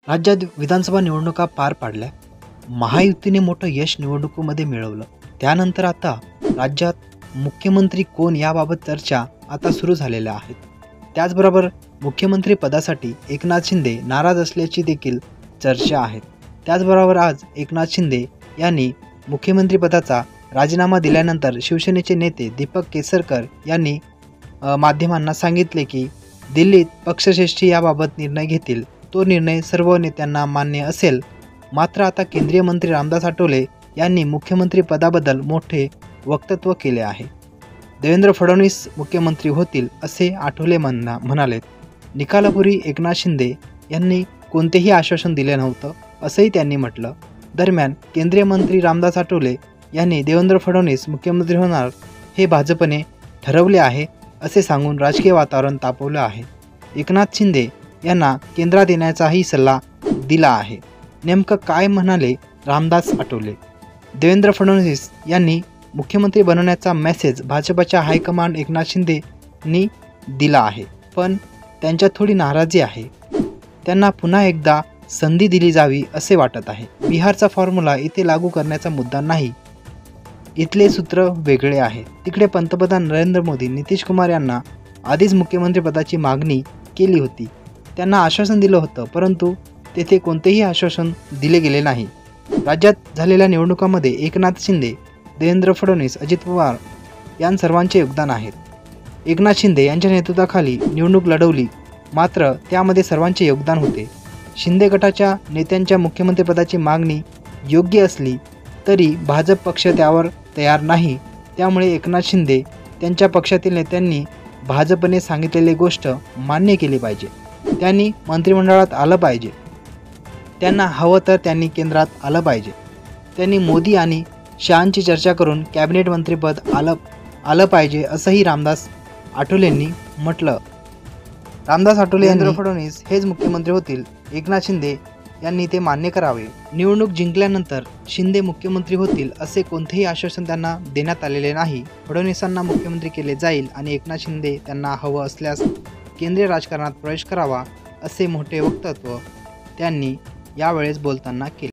राज्यात विधानसभा निवडणुका पार पाडल्या. महायुतीने मोठं यश निवडणुकीमध्ये मिळवलं. त्यानंतर आता राज्यात मुख्यमंत्री कोण याबाबत चर्चा आता सुरू झालेल्या आहेत. त्याचबरोबर मुख्यमंत्री पदासाठी एकनाथ शिंदे नाराज असल्याची देखील चर्चा आहेत. त्याचबरोबर आज एकनाथ शिंदे यांनी मुख्यमंत्रीपदाचा राजीनामा दिल्यानंतर शिवसेनेचे नेते दीपक केसरकर यांनी माध्यमांना सांगितले की दिल्लीत पक्षश्रेष्ठी याबाबत निर्णय घेतील. तो निर्णय सर्व नेत्यांना मान्य असेल. मात्र आता केंद्रीय मंत्री रामदास आठवले यांनी मुख्यमंत्री पदाबद्दल मोठे वक्तव्य केले आहे. देवेंद्र फडणवीस मुख्यमंत्री होतील असे आठवले म्हणालेत. निकालापूर्वी एकनाथ शिंदे यांनी कोणतेही आश्वासन दिले नव्हतं असंही त्यांनी म्हटलं. दरम्यान केंद्रीय मंत्री रामदास आठवले यांनी देवेंद्र फडणवीस मुख्यमंत्री होणार हे भाजपने ठरवले आहे असे सांगून राजकीय वातावरण तापवलं आहे. एकनाथ शिंदे यांना केंद्रात येण्याचाही सल्ला दिला आहे. नेमकं काय म्हणाले रामदास आठवले? देवेंद्र फडणवीस यांनी मुख्यमंत्री बनवण्याचा मेसेज भाजपच्या हायकमांड एकनाथ शिंदेंनी दिला आहे. पण त्यांच्यात थोडी नाराजी आहे. त्यांना पुन्हा एकदा संधी दिली जावी असे वाटत आहे. बिहारचा फॉर्म्युला इथे लागू करण्याचा मुद्दा नाही. इथले सूत्र वेगळे आहे. तिकडे पंतप्रधान नरेंद्र मोदी नितीश कुमार यांना आधीच मुख्यमंत्रीपदाची मागणी केली होती. त्यांना आश्वासन दिलं होतं, परंतु तेथे कोणतेही आश्वासन दिले गेले नाही. राज्यात झालेल्या निवडणुकांमध्ये एकनाथ शिंदे, देवेंद्र फडणवीस, अजित पवार यां सर्वांचे योगदान आहे. एकनाथ शिंदे यांच्या नेतृत्वाखाली निवडणूक लढवली, मात्र त्यामध्ये सर्वांचे योगदान होते. शिंदे गटाच्या नेत्यांच्या मुख्यमंत्रीपदाची मागणी योग्य असली तरी भाजप पक्ष त्यावर तयार नाही. त्यामुळे एकनाथ शिंदे त्यांच्या पक्षातील नेत्यांनी भाजपने सांगितलेली गोष्ट मान्य केली पाहिजे. त्यांनी मंत्रिमंडळात आलं पाहिजे. त्यांना हवं तर त्यांनी केंद्रात आलं पाहिजे. त्यांनी मोदी आणि शहांची चर्चा करून कॅबिनेट मंत्रिपद आलं पाहिजे असंही रामदास आठवलेंनी म्हटलं. रामदास आठवले यांनी फडणवीस हेच मुख्यमंत्री होतील. एकनाथ शिंदे यांनी ते मान्य करावे. निवडणूक जिंकल्यानंतर शिंदे मुख्यमंत्री होतील असे कोणतेही आश्वासन त्यांना देण्यात आलेले नाही. फडणवीसांना मुख्यमंत्री केले जाईल आणि एकनाथ शिंदे त्यांना हवं असल्यास केंद्रीय राजकारणात प्रवेश करावा असे मोठे वक्तव्य त्यांनी यावेळेस बोलताना केले.